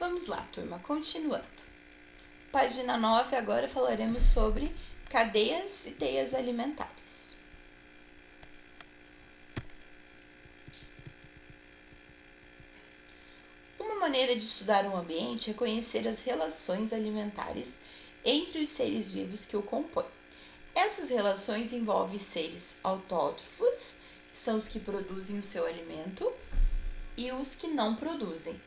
Vamos lá, turma, continuando. Página 9, agora falaremos sobre cadeias e teias alimentares. Uma maneira de estudar um ambiente é conhecer as relações alimentares entre os seres vivos que o compõem. Essas relações envolvem seres autótrofos, que são os que produzem o seu alimento, e os que não produzem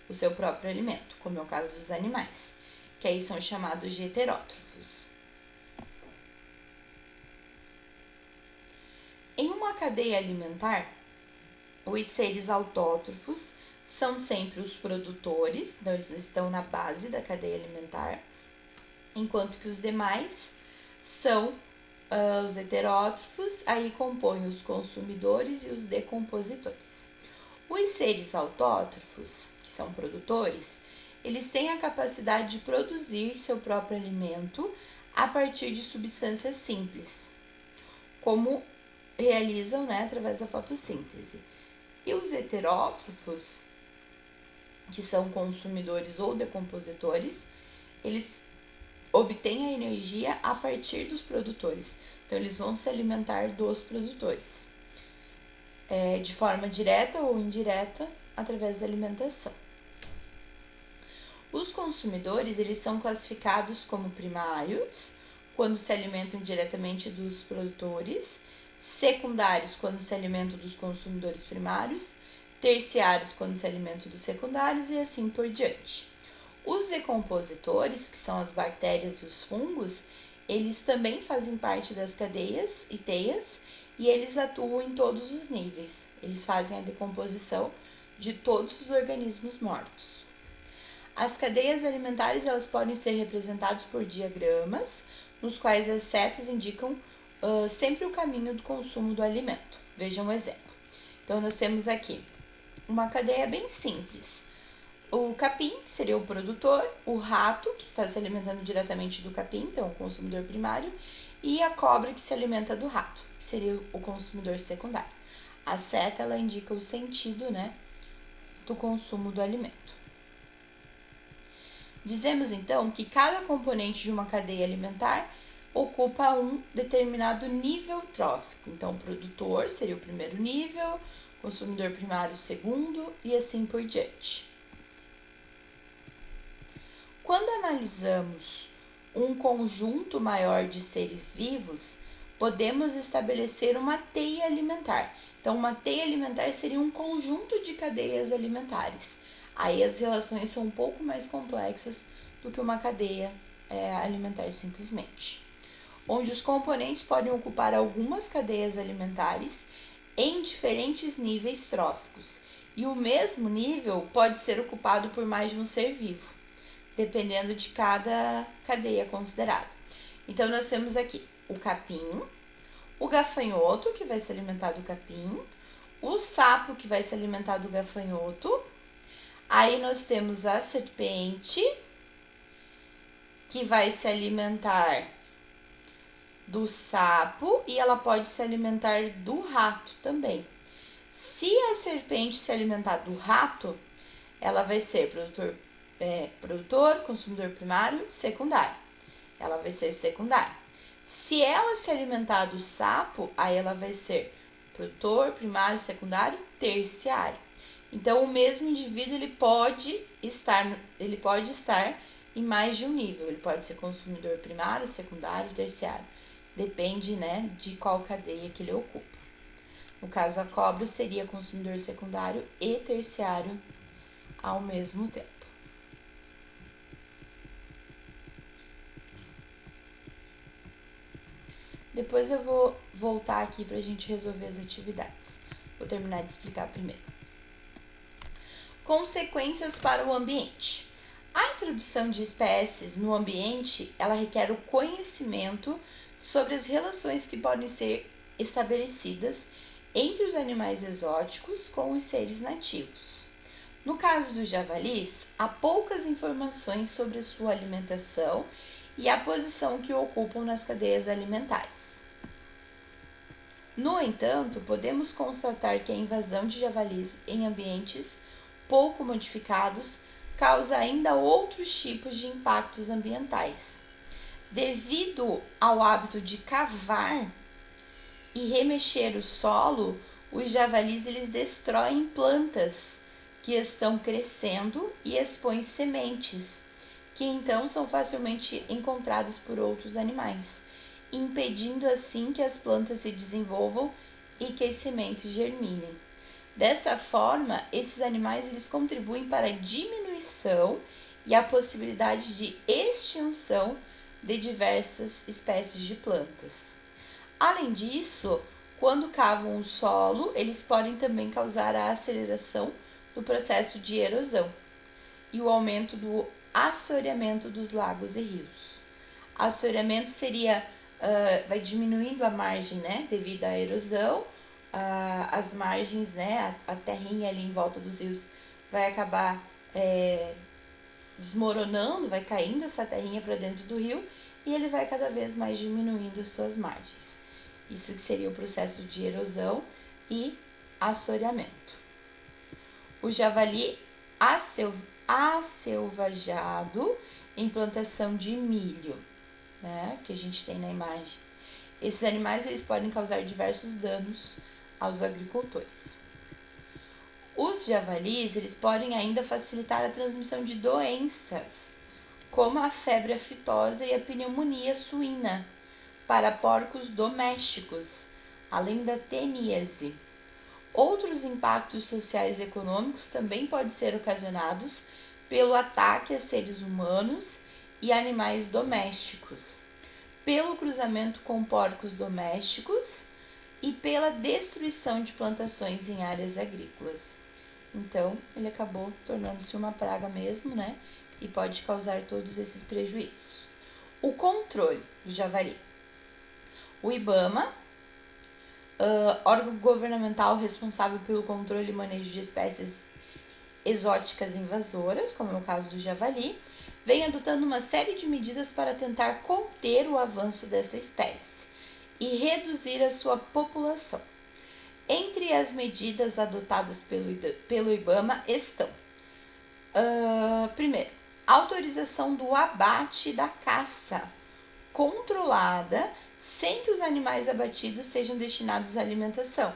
o seu próprio alimento, como é o caso dos animais, que aí são chamados de heterótrofos. Em uma cadeia alimentar, os seres autótrofos são sempre os produtores, então eles estão na base da cadeia alimentar, enquanto que os demais são os heterótrofos, aí compõem os consumidores e os decompositores. Os seres autótrofos, que são produtores, eles têm a capacidade de produzir seu próprio alimento a partir de substâncias simples, como realizam, através da fotossíntese. E os heterótrofos, que são consumidores ou decompositores, eles obtêm a energia a partir dos produtores. Então, eles vão se alimentar dos produtores, de forma direta ou indireta, através da alimentação. Os consumidores, eles são classificados como primários, quando se alimentam diretamente dos produtores, secundários, quando se alimentam dos consumidores primários, terciários, quando se alimentam dos secundários e assim por diante. Os decompositores, que são as bactérias e os fungos, eles também fazem parte das cadeias e teias e eles atuam em todos os níveis. Eles fazem a decomposição de todos os organismos mortos. As cadeias alimentares, elas podem ser representadas por diagramas, nos quais as setas indicam sempre o caminho do consumo do alimento. Vejam um exemplo. Então, nós temos aqui uma cadeia bem simples. O capim, que seria o produtor, o rato, que está se alimentando diretamente do capim, então o consumidor primário, e a cobra, que se alimenta do rato, que seria o consumidor secundário. A seta, ela indica o sentido, do consumo do alimento. Dizemos, então, que cada componente de uma cadeia alimentar ocupa um determinado nível trófico. Então, o produtor seria o primeiro nível, consumidor primário o segundo e assim por diante. Quando analisamos um conjunto maior de seres vivos, podemos estabelecer uma teia alimentar. Então, uma teia alimentar seria um conjunto de cadeias alimentares. Aí as relações são um pouco mais complexas do que uma cadeia alimentar simplesmente, onde os componentes podem ocupar algumas cadeias alimentares em diferentes níveis tróficos, e o mesmo nível pode ser ocupado por mais de um ser vivo, dependendo de cada cadeia considerada. Então, nós temos aqui o capim, o gafanhoto, que vai se alimentar do capim, o sapo, que vai se alimentar do gafanhoto. Aí nós temos a serpente, que vai se alimentar do sapo e ela pode se alimentar do rato também. Se a serpente se alimentar do rato, ela vai ser produtor, consumidor primário, secundário. Ela vai ser secundária. Se ela se alimentar do sapo, aí ela vai ser produtor, primário, secundário, terciário. Então, o mesmo indivíduo ele pode estar em mais de um nível. Ele pode ser consumidor primário, secundário, terciário. Depende, de qual cadeia que ele ocupa. No caso, a cobra seria consumidor secundário e terciário ao mesmo tempo. Depois eu vou voltar aqui para a gente resolver as atividades. Vou terminar de explicar primeiro. Consequências para o ambiente. A introdução de espécies no ambiente, ela requer o conhecimento sobre as relações que podem ser estabelecidas entre os animais exóticos com os seres nativos. No caso dos javalis, há poucas informações sobre a sua alimentação e a posição que ocupam nas cadeias alimentares. No entanto, podemos constatar que a invasão de javalis em ambientes pouco modificados causa ainda outros tipos de impactos ambientais. Devido ao hábito de cavar e remexer o solo, os javalis eles destroem plantas que estão crescendo e expõem sementes, que então são facilmente encontradas por outros animais, impedindo assim que as plantas se desenvolvam e que as sementes germinem. Dessa forma, esses animais eles contribuem para a diminuição e a possibilidade de extinção de diversas espécies de plantas. Além disso, quando cavam o solo, eles podem também causar a aceleração do processo de erosão e o aumento do assoreamento dos lagos e rios. Assoreamento seria, vai diminuindo a margem, né, devido à erosão, as margens, né, a terrinha ali em volta dos rios vai acabar desmoronando, vai caindo essa terrinha para dentro do rio e ele vai cada vez mais diminuindo as suas margens. Isso que seria o processo de erosão e assoreamento. O javali acelvajado em plantação de milho, né, que a gente tem na imagem. Esses animais eles podem causar diversos danos aos agricultores. Os javalis eles podem ainda facilitar a transmissão de doenças, como a febre aftosa e a pneumonia suína, para porcos domésticos, além da teníase. Outros impactos sociais e econômicos também podem ser ocasionados pelo ataque a seres humanos e animais domésticos, pelo cruzamento com porcos domésticos e pela destruição de plantações em áreas agrícolas. Então, ele acabou tornando-se uma praga mesmo, né? E pode causar todos esses prejuízos. O controle do javali. O IBAMA, órgão governamental responsável pelo controle e manejo de espécies exóticas invasoras, como é o caso do javali, vem adotando uma série de medidas para tentar conter o avanço dessa espécie e reduzir a sua população. Entre as medidas adotadas pelo IBAMA estão, primeiro, autorização do abate da caça controlada sem que os animais abatidos sejam destinados à alimentação,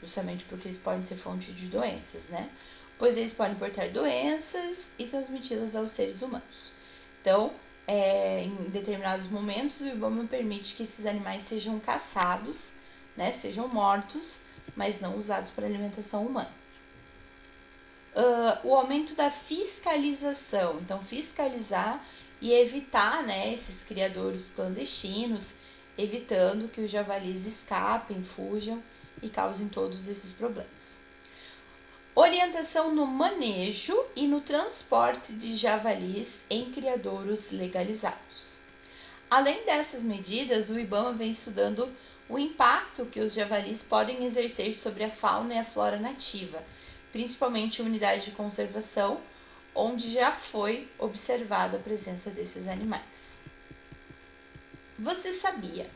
justamente porque eles podem ser fonte de doenças, né? Pois eles podem portar doenças e transmiti-las aos seres humanos. Então, em determinados momentos, o IBAMA permite que esses animais sejam caçados, né? Sejam mortos, mas não usados para alimentação humana. O aumento da fiscalização, então fiscalizar e evitar, né, esses criadouros clandestinos, evitando que os javalis escapem, fujam e causem todos esses problemas. Orientação no manejo e no transporte de javalis em criadouros legalizados. Além dessas medidas, o IBAMA vem estudando o impacto que os javalis podem exercer sobre a fauna e a flora nativa, principalmente em unidades de conservação, onde já foi observada a presença desses animais. Você sabia?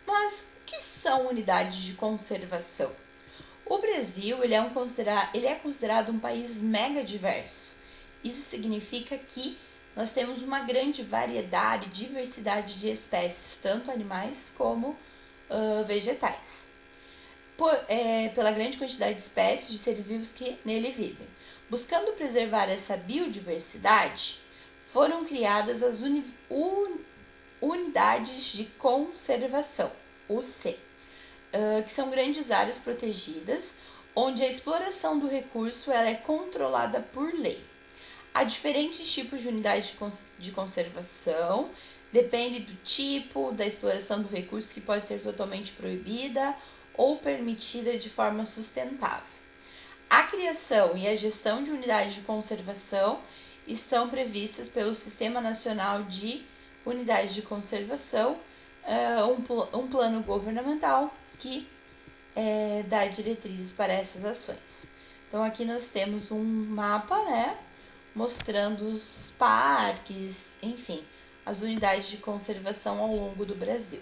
Mas o que são unidades de conservação? O Brasil ele é considerado um país mega diverso. Isso significa que nós temos uma grande variedade, diversidade de espécies, tanto animais como vegetais, pela grande quantidade de espécies de seres vivos que nele vivem. Buscando preservar essa biodiversidade, foram criadas as unidades de conservação, UC, que são grandes áreas protegidas, onde a exploração do recurso ela é controlada por lei. Há diferentes tipos de unidades de conservação, depende do tipo da exploração do recurso, que pode ser totalmente proibida ou permitida de forma sustentável. A criação e a gestão de unidades de conservação estão previstas pelo Sistema Nacional de Unidades de Conservação, um plano governamental que dá diretrizes para essas ações. Então, aqui nós temos um mapa, né, mostrando os parques, enfim, as unidades de conservação ao longo do Brasil.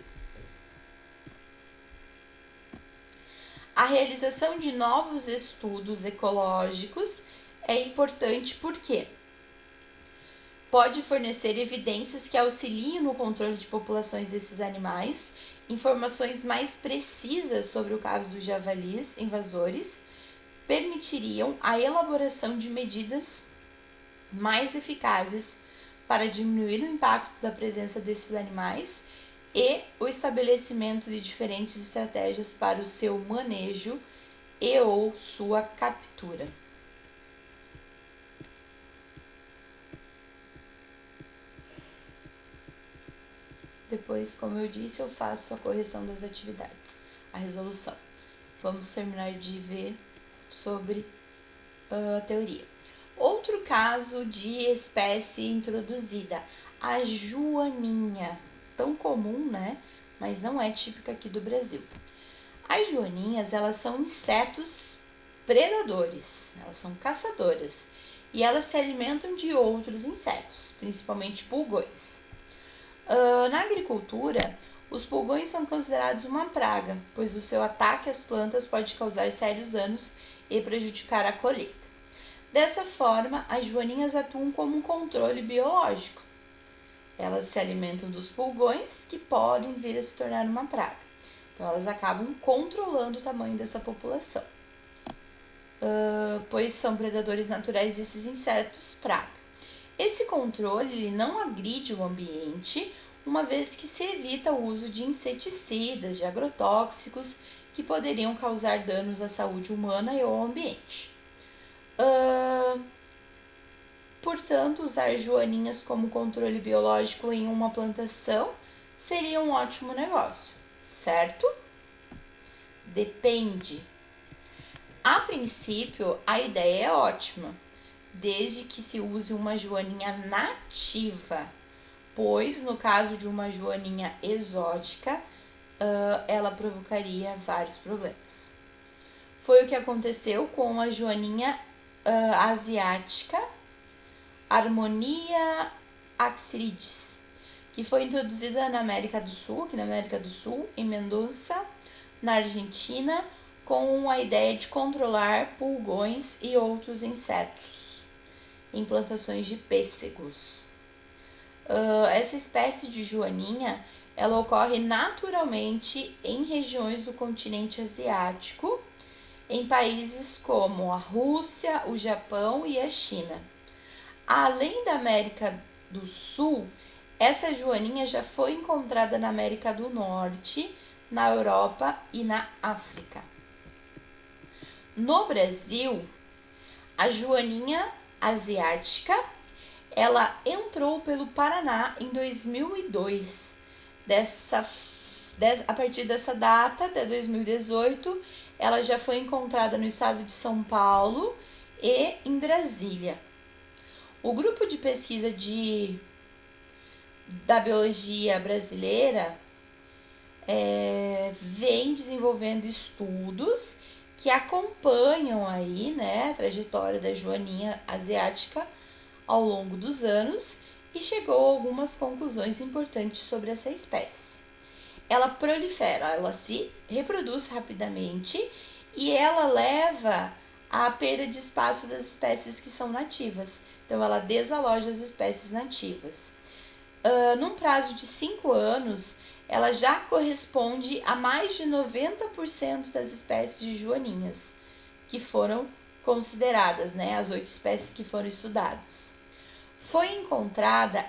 A realização de novos estudos ecológicos é importante porque pode fornecer evidências que auxiliem no controle de populações desses animais, informações mais precisas sobre o caso dos javalis invasores, permitiriam a elaboração de medidas mais eficazes para diminuir o impacto da presença desses animais e o estabelecimento de diferentes estratégias para o seu manejo e ou sua captura. Depois, como eu disse, eu faço a correção das atividades, a resolução. Vamos terminar de ver sobre a teoria. Outro caso de espécie introduzida, a joaninha, tão comum, né? Mas não é típica aqui do Brasil. As joaninhas, elas são insetos predadores, elas são caçadoras e elas se alimentam de outros insetos, principalmente pulgões. Na agricultura, os pulgões são considerados uma praga, pois o seu ataque às plantas pode causar sérios danos e prejudicar a colheita. Dessa forma, as joaninhas atuam como um controle biológico. Elas se alimentam dos pulgões, que podem vir a se tornar uma praga. Então, elas acabam controlando o tamanho dessa população, pois são predadores naturais desses insetos praga. Esse controle ele não agride o ambiente, uma vez que se evita o uso de inseticidas, de agrotóxicos, que poderiam causar danos à saúde humana e ao ambiente. Portanto, usar joaninhas como controle biológico em uma plantação seria um ótimo negócio, certo? Depende. A princípio, a ideia é ótima, desde que se use uma joaninha nativa, pois no caso de uma joaninha exótica, ela provocaria vários problemas. Foi o que aconteceu com a joaninha asiática, Harmonia axyrides, que foi introduzida na América do Sul, aqui na América do Sul, em Mendoza, na Argentina, com a ideia de controlar pulgões e outros insetos em plantações de pêssegos. Essa espécie de joaninha, ela ocorre naturalmente em regiões do continente asiático, em países como a Rússia, o Japão e a China. Além da América do Sul, essa joaninha já foi encontrada na América do Norte, na Europa e na África. No Brasil, a joaninha asiática, ela entrou pelo Paraná em 2002. A partir dessa data, até 2018, ela já foi encontrada no estado de São Paulo e em Brasília. O grupo de pesquisa da biologia brasileira vem desenvolvendo estudos que acompanham aí, né, a trajetória da joaninha asiática ao longo dos anos e chegou a algumas conclusões importantes sobre essa espécie. Ela prolifera, ela se reproduz rapidamente e ela leva à perda de espaço das espécies que são nativas. Então, ela desaloja as espécies nativas. Num prazo de 5 anos, ela já corresponde a mais de 90% das espécies de joaninhas que foram consideradas, né, as 8 espécies que foram estudadas. Foi encontrada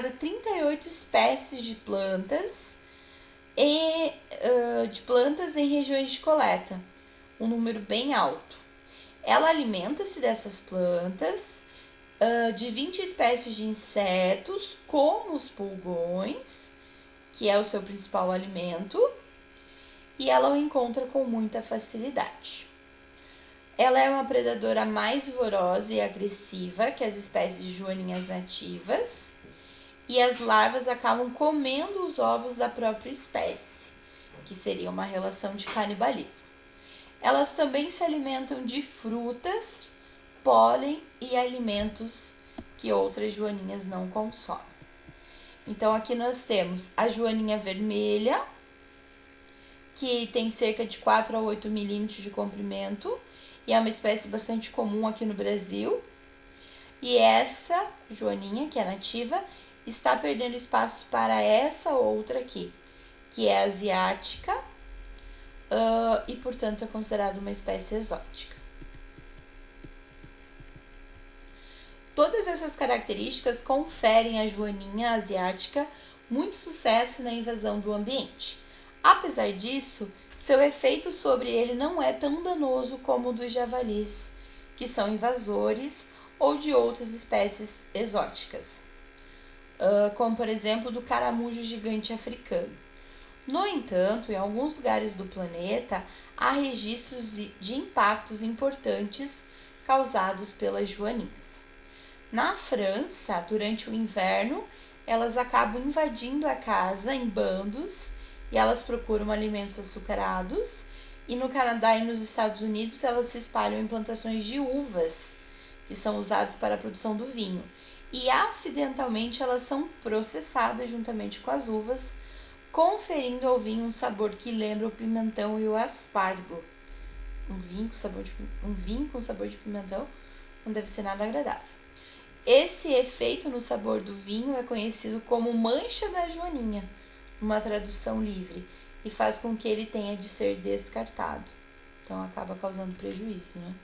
38 espécies de plantas em regiões de coleta, um número bem alto. Ela alimenta-se dessas plantas, de 20 espécies de insetos, como os pulgões, que é o seu principal alimento, e ela o encontra com muita facilidade. Ela é uma predadora mais vigorosa e agressiva que as espécies de joaninhas nativas, e as larvas acabam comendo os ovos da própria espécie, que seria uma relação de canibalismo. Elas também se alimentam de frutas, pólen e alimentos que outras joaninhas não consomem. Então, aqui nós temos a joaninha vermelha, que tem cerca de 4 a 8 milímetros de comprimento e é uma espécie bastante comum aqui no Brasil. E essa joaninha, que é nativa, está perdendo espaço para essa outra aqui, que é asiática, e, portanto, é considerada uma espécie exótica. Todas essas características conferem à joaninha asiática muito sucesso na invasão do ambiente. Apesar disso, seu efeito sobre ele não é tão danoso como o dos javalis, que são invasores, ou de outras espécies exóticas, como por exemplo do caramujo gigante africano. No entanto, em alguns lugares do planeta, há registros de impactos importantes causados pelas joaninhas. Na França, durante o inverno, elas acabam invadindo a casa em bandos e elas procuram alimentos açucarados. E no Canadá e nos Estados Unidos, elas se espalham em plantações de uvas, que são usadas para a produção do vinho. E acidentalmente elas são processadas juntamente com as uvas, conferindo ao vinho um sabor que lembra o pimentão e o aspargo. Um vinho com sabor de pimentão não deve ser nada agradável. Esse efeito no sabor do vinho é conhecido como mancha da joaninha, uma tradução livre, e faz com que ele tenha de ser descartado. Então acaba causando prejuízo, né?